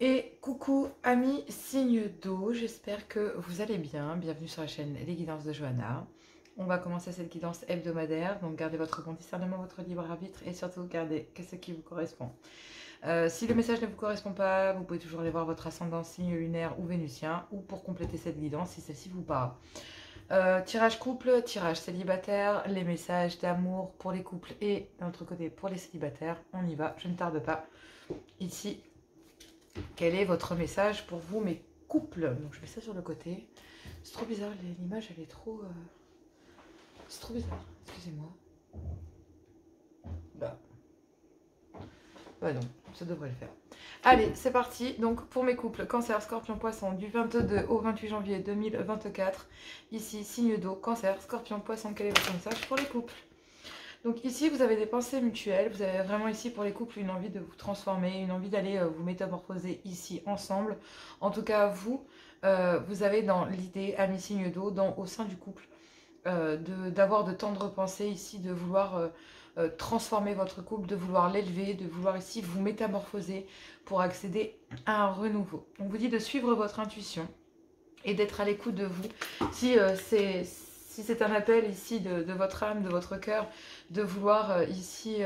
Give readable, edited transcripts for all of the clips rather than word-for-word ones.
Et coucou amis signe d'eau, j'espère que vous allez bien. Bienvenue sur la chaîne Les Guidances de Johanna. On va commencer cette guidance hebdomadaire, donc gardez votre bon discernement, votre libre arbitre et surtout gardez que ce qui vous correspond. Si le message ne vous correspond pas, vous pouvez toujours aller voir votre ascendant signe lunaire ou vénusien ou pour compléter cette guidance si celle-ci vous parle. Tirage couple, tirage célibataire, les messages d'amour pour les couples et d'un autre côté pour les célibataires. On y va, je ne tarde pas. Ici, quel est votre message pour vous, mes couples? Donc je mets ça sur le côté. C'est trop bizarre, l'image elle est trop... C'est trop bizarre, excusez-moi. Là. Bah non, ça devrait le faire. Allez, c'est parti. Donc pour mes couples, Cancer, Scorpion, Poisson, du 22 au 28 janvier 2024. Ici, signe d'eau, Cancer, Scorpion, Poisson, quel est votre message pour les couples? Donc ici, vous avez des pensées mutuelles. Vous avez vraiment ici pour les couples une envie de vous transformer, une envie d'aller vous métamorphoser ici ensemble. En tout cas, vous avez dans l'idée, amis signe d'eau, au sein du couple, d'avoir de tendres pensées ici, de vouloir transformer votre couple, de vouloir l'élever, de vouloir ici vous métamorphoser pour accéder à un renouveau. On vous dit de suivre votre intuition et d'être à l'écoute de vous. Si c'est un appel ici de votre âme, de votre cœur, de vouloir ici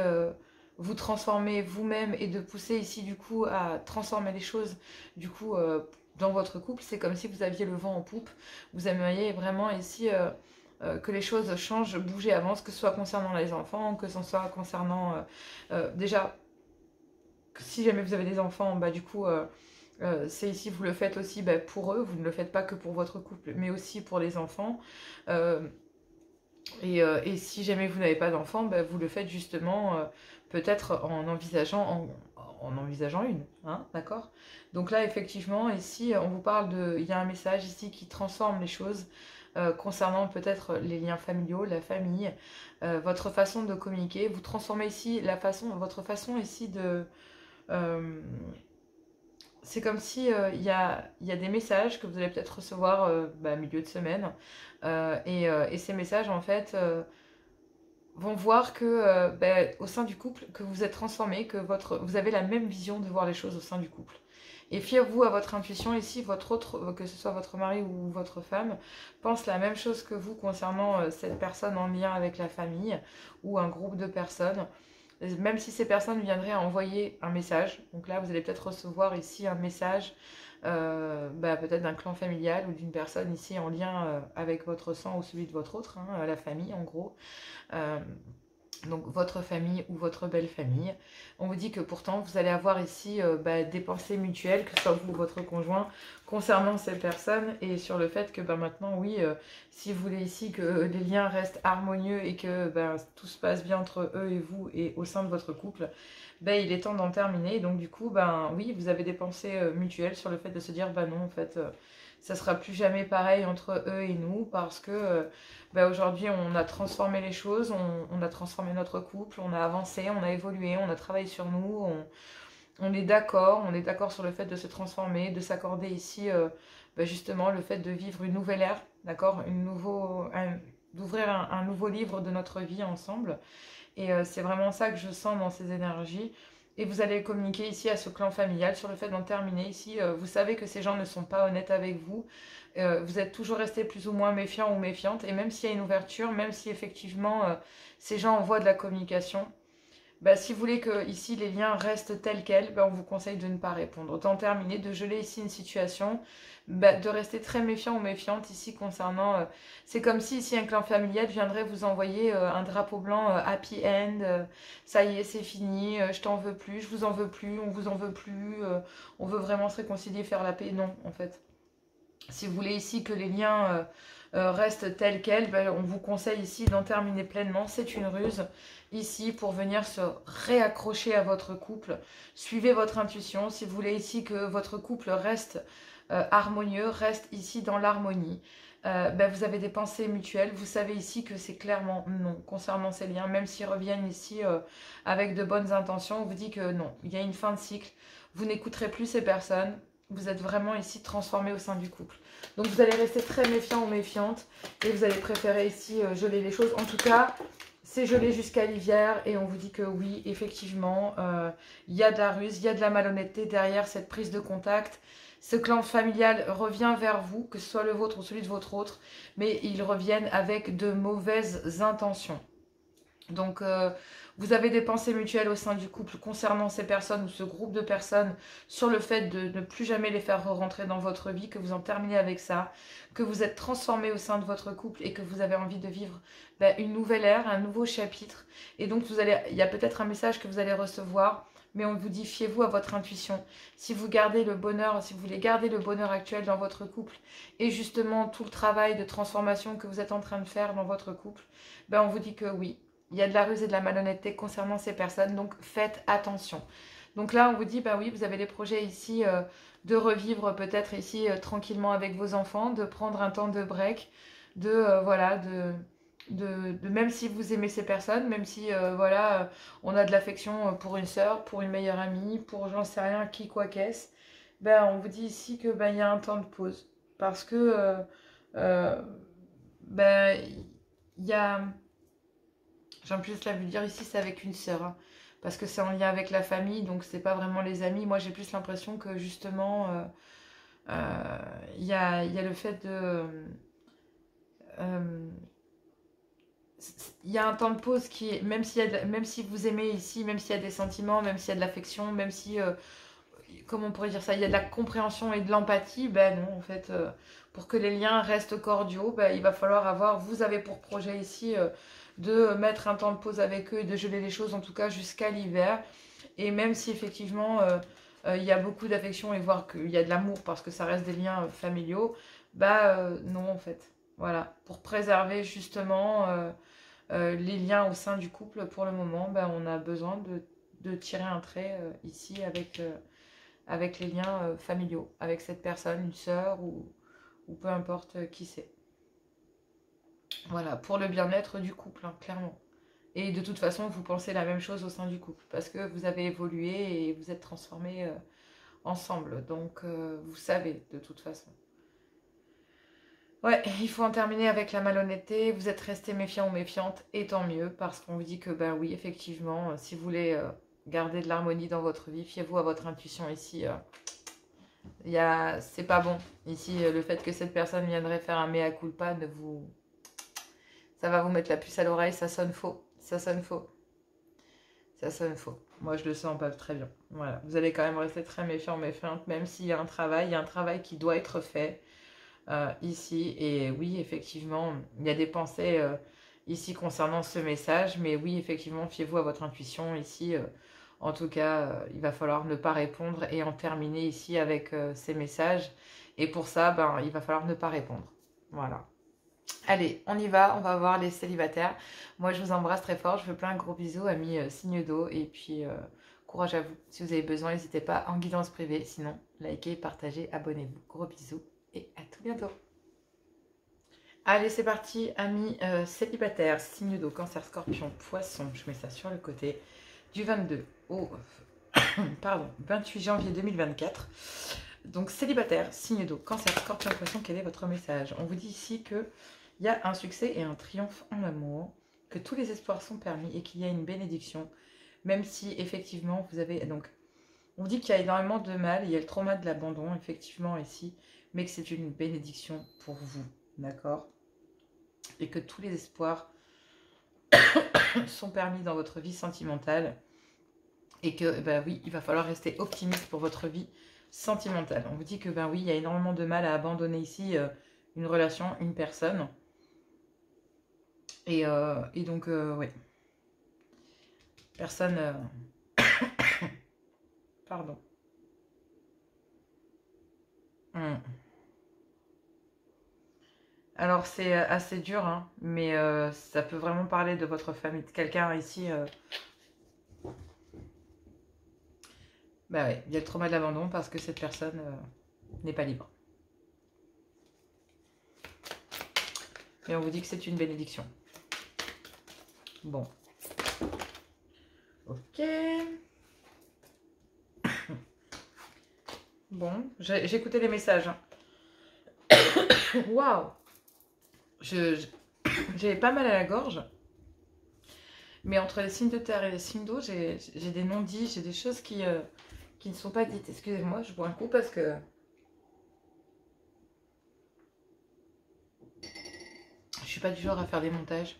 vous transformer vous-même et de pousser ici du coup à transformer les choses du coup dans votre couple, c'est comme si vous aviez le vent en poupe. Vous aimeriez vraiment ici que les choses changent, bougent, avancent, que ce soit concernant les enfants, que ce soit concernant déjà, si jamais vous avez des enfants, bah du coup c'est ici, vous le faites aussi pour eux, vous ne le faites pas que pour votre couple, mais aussi pour les enfants. Et si jamais vous n'avez pas d'enfants, vous le faites justement peut-être en envisageant une, hein, d'accord? Donc là, effectivement, ici, on vous parle de... Il y a un message ici qui transforme les choses concernant peut-être les liens familiaux, la famille, votre façon de communiquer. Vous transformez ici votre façon ici de... c'est comme si il y a des messages que vous allez peut-être recevoir milieu de semaine. Et ces messages, en fait, vont voir que au sein du couple, que vous êtes transformé, que vous avez la même vision de voir les choses au sein du couple. Et fiez-vous à votre intuition ici, que ce soit votre mari ou votre femme, pense la même chose que vous concernant cette personne en lien avec la famille ou un groupe de personnes. Même si ces personnes viendraient envoyer un message, donc là vous allez peut-être recevoir ici un message peut-être d'un clan familial ou d'une personne ici en lien avec votre sang ou celui de votre autre, hein, la famille en gros. Donc votre famille ou votre belle famille. On vous dit que pourtant vous allez avoir ici des pensées mutuelles, que ce soit vous ou votre conjoint, concernant ces personnes et sur le fait que maintenant oui, si vous voulez ici que les liens restent harmonieux et que tout se passe bien entre eux et vous et au sein de votre couple, il est temps d'en terminer. Donc du coup, oui, vous avez des pensées mutuelles sur le fait de se dire non en fait, ça sera plus jamais pareil entre eux et nous parce que aujourd'hui on a transformé les choses, on a transformé notre couple, on a avancé, on a évolué, on a travaillé sur nous, on est d'accord sur le fait de se transformer, de s'accorder ici justement le fait de vivre une nouvelle ère, d'accord, d'ouvrir un nouveau livre de notre vie ensemble. Et c'est vraiment ça que je sens dans ces énergies. Et vous allez communiquer ici à ce clan familial sur le fait d'en terminer ici. Vous savez que ces gens ne sont pas honnêtes avec vous. Vous êtes toujours resté plus ou moins méfiant ou méfiante. Et même s'il y a une ouverture, même si effectivement ces gens envoient de la communication, si vous voulez que ici les liens restent tels quels, on vous conseille de ne pas répondre. D'en terminer, de geler ici une situation, de rester très méfiant ou méfiante ici concernant... c'est comme si ici un clan familial viendrait vous envoyer un drapeau blanc happy end, ça y est c'est fini, je t'en veux plus, je vous en veux plus, on vous en veut plus, on veut vraiment se réconcilier, faire la paix. Non, en fait. Si vous voulez ici que les liens restent tels quels, on vous conseille ici d'en terminer pleinement. C'est une ruse ici pour venir se réaccrocher à votre couple. Suivez votre intuition. Si vous voulez ici que votre couple reste harmonieux, reste ici dans l'harmonie. Vous avez des pensées mutuelles. Vous savez ici que c'est clairement non concernant ces liens. Même s'ils reviennent ici avec de bonnes intentions, on vous dit que non, il y a une fin de cycle. Vous n'écouterez plus ces personnes. Vous êtes vraiment ici transformé au sein du couple. Donc vous allez rester très méfiant ou méfiante et vous allez préférer ici geler les choses. En tout cas, c'est gelé jusqu'à l'hiver et on vous dit que oui, effectivement, il y a de la ruse, il y a de la malhonnêteté derrière cette prise de contact. Ce clan familial revient vers vous, que ce soit le vôtre ou celui de votre autre, mais ils reviennent avec de mauvaises intentions. Donc, vous avez des pensées mutuelles au sein du couple concernant ces personnes ou ce groupe de personnes sur le fait de ne plus jamais les faire rentrer dans votre vie, que vous en terminez avec ça, que vous êtes transformé au sein de votre couple et que vous avez envie de vivre une nouvelle ère, un nouveau chapitre. Et donc, il y a peut-être un message que vous allez recevoir, mais on vous dit fiez-vous à votre intuition. Si vous gardez le bonheur, si vous voulez garder le bonheur actuel dans votre couple et justement tout le travail de transformation que vous êtes en train de faire dans votre couple, on vous dit que oui. Il y a de la ruse et de la malhonnêteté concernant ces personnes, donc faites attention. Donc là, on vous dit, oui, vous avez des projets ici de revivre peut-être ici tranquillement avec vos enfants, de prendre un temps de break, voilà, même si vous aimez ces personnes, même si voilà, on a de l'affection pour une sœur, pour une meilleure amie, pour j'en sais rien, qui, quoi, qu'est-ce, on vous dit ici que il y a un temps de pause. Parce que il y a... J'aime plus la vous dire ici, c'est avec une sœur. Hein, parce que c'est en lien avec la famille, donc c'est pas vraiment les amis. Moi, j'ai plus l'impression que justement, il y a le fait de... Il y a un temps de pause qui est... Même si vous aimez ici, même s'il y a des sentiments, même s'il y a de l'affection, même si... comment on pourrait dire ça? Il y a de la compréhension et de l'empathie. Non, en fait, pour que les liens restent cordiaux, il va falloir avoir... Vous avez pour projet ici... de mettre un temps de pause avec eux et de geler les choses en tout cas jusqu'à l'hiver. Et même si effectivement il y a beaucoup d'affection et voire qu'il y a de l'amour parce que ça reste des liens familiaux, non en fait. Voilà, pour préserver justement les liens au sein du couple pour le moment, on a besoin de tirer un trait ici avec les liens familiaux, avec cette personne, une sœur ou peu importe qui c'est. Voilà, pour le bien-être du couple, hein, clairement. Et de toute façon, vous pensez la même chose au sein du couple, parce que vous avez évolué et vous êtes transformés ensemble. Donc, vous savez, de toute façon. Ouais, il faut en terminer avec la malhonnêteté. Vous êtes resté méfiant ou méfiante, et tant mieux, parce qu'on vous dit que, oui, effectivement, si vous voulez garder de l'harmonie dans votre vie, fiez-vous à votre intuition ici. C'est pas bon. Ici, le fait que cette personne viendrait faire un mea culpa ne vous... Ça va vous mettre la puce à l'oreille, ça sonne faux. Ça sonne faux. Ça sonne faux. Moi, je le sens pas très bien. Voilà. Vous allez quand même rester très méfiant, méfiante, même s'il y a un travail qui doit être fait ici. Et oui, effectivement, il y a des pensées ici concernant ce message. Mais oui, effectivement, fiez-vous à votre intuition ici. En tout cas, il va falloir ne pas répondre et en terminer ici avec ces messages. Et pour ça, il va falloir ne pas répondre. Voilà. Allez, on y va, on va voir les célibataires. Moi, je vous embrasse très fort. Je vous fais plein de gros bisous, amis signe d'eau. Et puis, courage à vous. Si vous avez besoin, n'hésitez pas en guidance privée. Sinon, likez, partagez, abonnez-vous. Gros bisous et à tout bientôt. Allez, c'est parti, amis célibataires, signe d'eau, cancer, scorpion, poisson. Je mets ça sur le côté du 22 au 28 janvier 2024. Donc, célibataire, signe d'eau, cancer, scorpion, poisson, quel est votre message? On vous dit ici que il y a un succès et un triomphe en amour, que tous les espoirs sont permis et qu'il y a une bénédiction, même si effectivement vous avez... Donc, on vous dit qu'il y a énormément de mal, il y a le trauma de l'abandon, effectivement, ici, mais que c'est une bénédiction pour vous, d'accord? Et que tous les espoirs sont permis dans votre vie sentimentale et que, oui, il va falloir rester optimiste pour votre vie sentimentale. On vous dit que, oui, il y a énormément de mal à abandonner ici une relation, une personne. Et donc, oui. Personne... Pardon. Alors, c'est assez dur, hein, mais ça peut vraiment parler de votre famille, de quelqu'un ici. Ouais, il y a le trauma de l'abandon parce que cette personne n'est pas libre. Et on vous dit que c'est une bénédiction. Bon. Ok. Bon, j'ai écouté les messages. Waouh. J'avais pas mal à la gorge. Mais entre les signes de terre et les signes d'eau, j'ai des non-dits, j'ai des choses qui ne sont pas dites. Excusez-moi, je bois un coup parce que je suis pas du genre à faire des montages.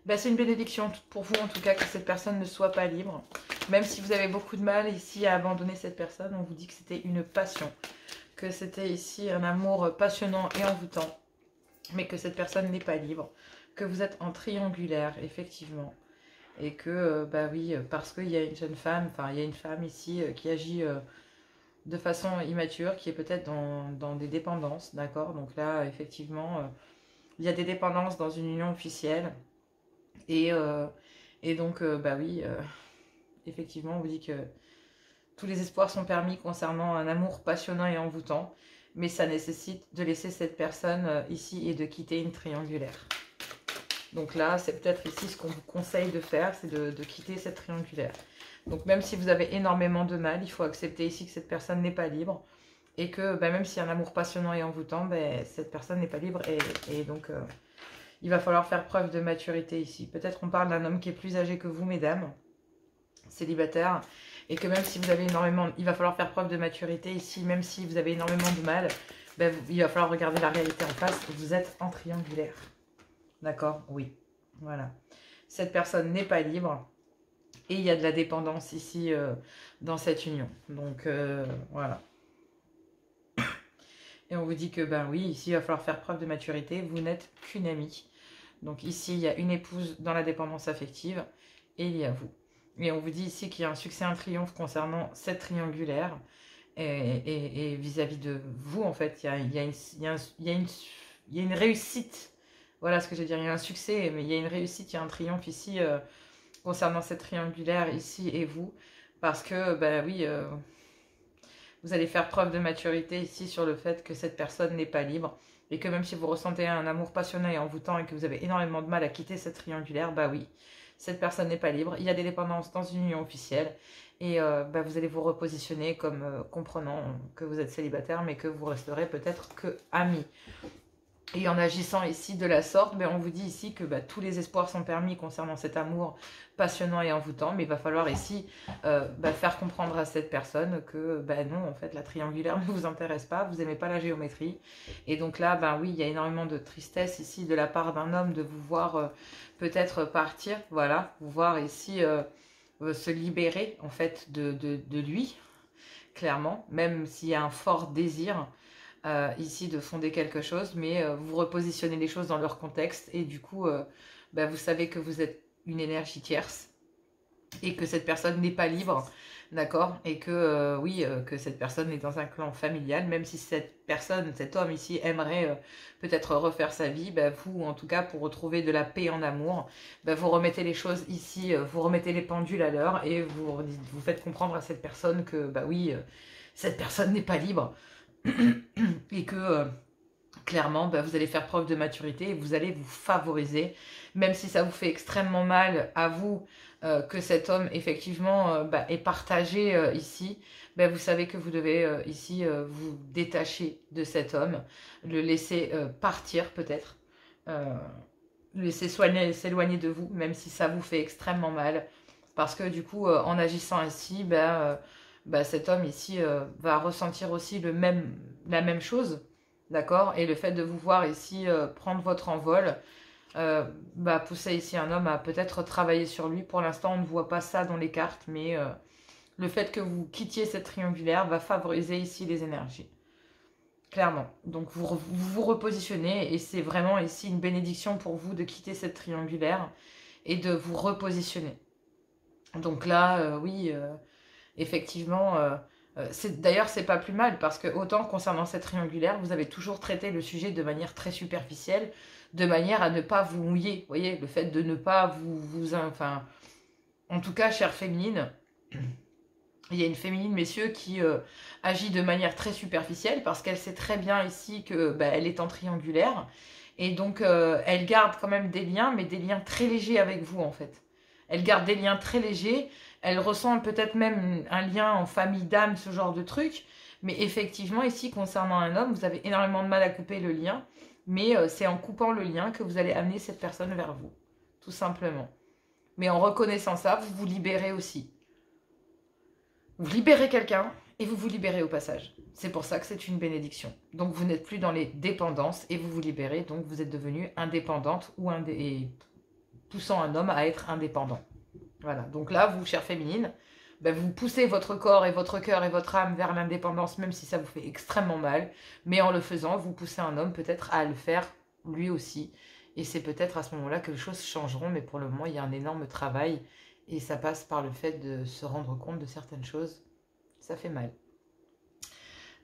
Ben, c'est une bénédiction pour vous en tout cas que cette personne ne soit pas libre. Même si vous avez beaucoup de mal ici à abandonner cette personne, on vous dit que c'était une passion. Que c'était ici un amour passionnant et envoûtant. Mais que cette personne n'est pas libre. Que vous êtes en triangulaire, effectivement. Et que, bah oui, parce qu'il y a une jeune femme, enfin il y a une femme ici qui agit de façon immature, qui est peut-être dans des dépendances, d'accord? Donc là, effectivement, il y a des dépendances dans une union officielle. Et, donc, bah oui, effectivement, on vous dit que tous les espoirs sont permis concernant un amour passionnant et envoûtant, mais ça nécessite de laisser cette personne ici et de quitter une triangulaire. Donc là, c'est peut-être ici ce qu'on vous conseille de faire, c'est de quitter cette triangulaire. Donc même si vous avez énormément de mal, il faut accepter ici que cette personne n'est pas libre, et que bah, même s'il y a un amour passionnant et envoûtant, bah, cette personne n'est pas libre, et donc il va falloir faire preuve de maturité ici. Peut-être on parle d'un homme qui est plus âgé que vous, mesdames, célibataire, et que même si vous avez énormément, il va falloir faire preuve de maturité ici, même si vous avez énormément de mal, ben, il va falloir regarder la réalité en face. Vous êtes en triangulaire. D'accord? Oui. Voilà. Cette personne n'est pas libre. Et il y a de la dépendance ici dans cette union. Donc, voilà. Et on vous dit que, ben oui, ici, il va falloir faire preuve de maturité. Vous n'êtes qu'une amie. Donc ici, il y a une épouse dans la dépendance affective. Et il y a vous. Et on vous dit ici qu'il y a un succès, un triomphe concernant cette triangulaire. Et vis-à-vis de vous, en fait, il y a une réussite. Voilà ce que je veux dire. Il y a un succès, mais il y a une réussite, il y a un triomphe ici concernant cette triangulaire, ici et vous. Parce que, ben oui, vous allez faire preuve de maturité ici sur le fait que cette personne n'est pas libre. Et que même si vous ressentez un amour passionné et envoûtant et que vous avez énormément de mal à quitter cette triangulaire, bah oui, cette personne n'est pas libre. Il y a des dépendances dans une union officielle. Et bah, vous allez vous repositionner comme comprenant que vous êtes célibataire, mais que vous resterez peut-être que amis. Et en agissant ici de la sorte, ben on vous dit ici que bah, tous les espoirs sont permis concernant cet amour passionnant et envoûtant. Mais il va falloir ici bah, faire comprendre à cette personne que bah, non, en fait, la triangulaire ne vous intéresse pas, vous n'aimez pas la géométrie. Et donc là, ben oui, il y a énormément de tristesse ici de la part d'un homme de vous voir peut-être partir. Voilà, vous voir ici se libérer en fait de lui, clairement, même s'il y a un fort désir. Ici de fonder quelque chose, mais vous repositionnez les choses dans leur contexte et du coup, bah, vous savez que vous êtes une énergie tierce et que cette personne n'est pas libre, d'accord? Et que oui, que cette personne est dans un clan familial, même si cette personne, cet homme ici aimerait peut-être refaire sa vie, bah, vous, en tout cas, pour retrouver de la paix en amour, bah, vous remettez les choses ici, vous remettez les pendules à l'heure et vous faites comprendre à cette personne que, bah oui, cette personne n'est pas libre. Et que clairement bah, vous allez faire preuve de maturité et vous allez vous favoriser, même si ça vous fait extrêmement mal à vous que cet homme effectivement bah, est partagé ici, bah, vous savez que vous devez ici vous détacher de cet homme, le laisser partir peut-être, le laisser s'éloigner de vous, même si ça vous fait extrêmement mal, parce que du coup en agissant ainsi, bah, cet homme ici va ressentir aussi la même chose, d'accord? Et le fait de vous voir ici prendre votre envol, bah, pousser ici un homme à peut-être travailler sur lui. Pour l'instant, on ne voit pas ça dans les cartes, mais le fait que vous quittiez cette triangulaire va favoriser ici les énergies. Clairement. Donc vous repositionnez et c'est vraiment ici une bénédiction pour vous de quitter cette triangulaire et de vous repositionner. Donc là, oui... effectivement, d'ailleurs, c'est pas plus mal parce que autant concernant cette triangulaire, vous avez toujours traité le sujet de manière très superficielle, de manière à ne pas vous mouiller. Vous voyez, le fait de ne pas enfin, en tout cas, chère féminine, il y a une féminine, messieurs, qui agit de manière très superficielle parce qu'elle sait très bien ici que bah, elle est en triangulaire et donc elle garde quand même des liens, mais des liens très légers avec vous en fait. Elle garde des liens très légers. Elle ressent peut-être même un lien en famille d'âme, ce genre de truc. Mais effectivement, ici, concernant un homme, vous avez énormément de mal à couper le lien. Mais c'est en coupant le lien que vous allez amener cette personne vers vous. tout simplement. Mais en reconnaissant ça, vous vous libérez aussi. Vous libérez quelqu'un et vous vous libérez au passage. C'est pour ça que c'est une bénédiction. Donc vous n'êtes plus dans les dépendances et vous vous libérez. Donc vous êtes devenue indépendante et poussant un homme à être indépendant. Voilà. Donc là, vous, chère féminine, ben, vous poussez votre corps et votre cœur et votre âme vers l'indépendance, même si ça vous fait extrêmement mal. Mais en le faisant, vous poussez un homme peut-être à le faire lui aussi. Et c'est peut-être à ce moment-là que les choses changeront. Mais pour le moment, il y a un énorme travail. Et ça passe par le fait de se rendre compte de certaines choses. Ça fait mal.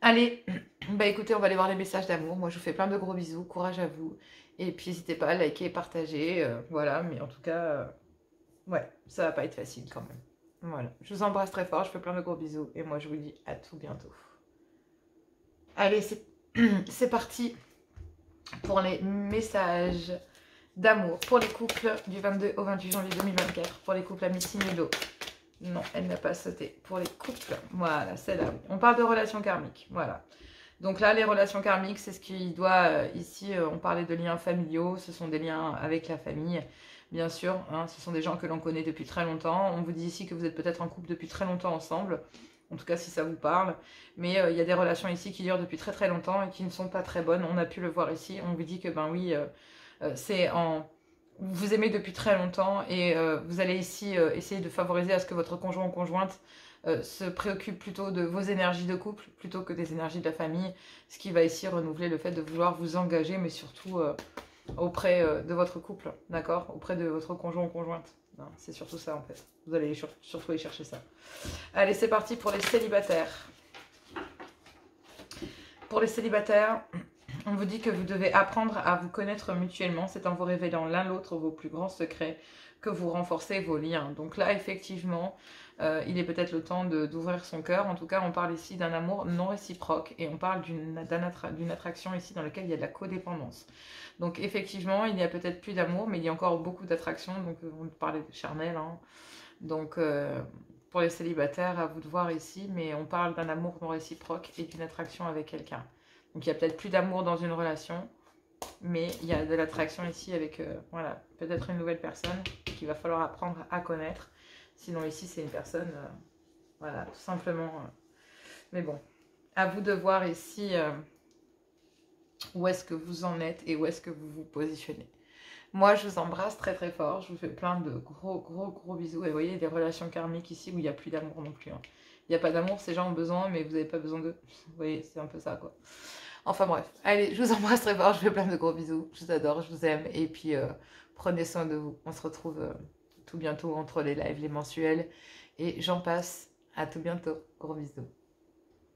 Allez, bah écoutez, on va aller voir les messages d'amour. Moi, je vous fais plein de gros bisous. Courage à vous. Et puis, n'hésitez pas à liker et partager. Voilà, mais en tout cas, ouais, ça va pas être facile quand même. Voilà, je vous embrasse très fort. Je fais plein de gros bisous. Et moi, je vous dis à tout bientôt. Allez, c'est parti pour les messages d'amour pour les couples du 22 au 28 janvier 2024. Pour les couples amis Sinulo. Non, elle n'a pas sauté. Pour les couples, voilà, c'est là. On parle de relations karmiques, voilà. Donc là, les relations karmiques, c'est ce qui doit... ici, on parlait de liens familiaux. Ce sont des liens avec la famille, bien sûr. Hein, ce sont des gens que l'on connaît depuis très longtemps. On vous dit ici que vous êtes peut-être en couple depuis très longtemps ensemble. En tout cas, si ça vous parle. Mais il y a des relations ici qui durent depuis très très longtemps et qui ne sont pas très bonnes. On a pu le voir ici. On vous dit que, ben oui, c'est en... Vous aimez depuis très longtemps et vous allez ici essayer de favoriser à ce que votre conjoint ou conjointe se préoccupe plutôt de vos énergies de couple plutôt que des énergies de la famille, ce qui va ici renouveler le fait de vouloir vous engager, mais surtout auprès de votre couple, d'accord, auprès de votre conjoint ou conjointe. C'est surtout ça en fait. Vous allez surtout aller chercher ça. Allez, c'est parti pour les célibataires. Pour les célibataires, on vous dit que vous devez apprendre à vous connaître mutuellement. C'est en vous révélant l'un l'autre vos plus grands secrets que vous renforcez vos liens. Donc là, effectivement, il est peut-être le temps d'ouvrir son cœur. En tout cas, on parle ici d'un amour non réciproque et on parle d'une attraction ici dans laquelle il y a de la codépendance. Donc effectivement, il n'y a peut-être plus d'amour, mais il y a encore beaucoup d'attraction. Donc on parlait de charnel. Hein. Donc pour les célibataires, à vous de voir ici, mais on parle d'un amour non réciproque et d'une attraction avec quelqu'un. Donc il n'y a peut-être plus d'amour dans une relation, mais il y a de l'attraction ici avec, voilà, peut-être une nouvelle personne qu'il va falloir apprendre à connaître. Sinon ici c'est une personne, voilà, tout simplement. Mais bon, à vous de voir ici où est-ce que vous en êtes et où est-ce que vous vous positionnez. Moi je vous embrasse très très fort, je vous fais plein de gros bisous. Et vous voyez, des relations karmiques ici où il n'y a plus d'amour non plus. Hein. Il n'y a pas d'amour, ces gens ont besoin, mais vous n'avez pas besoin d'eux. Vous voyez, c'est un peu ça, quoi. Enfin bref, allez, je vous embrasse très fort, je vous fais plein de gros bisous. Je vous adore, je vous aime. Et puis, prenez soin de vous. On se retrouve tout bientôt entre les lives, les mensuels. Et j'en passe. À tout bientôt. Gros bisous.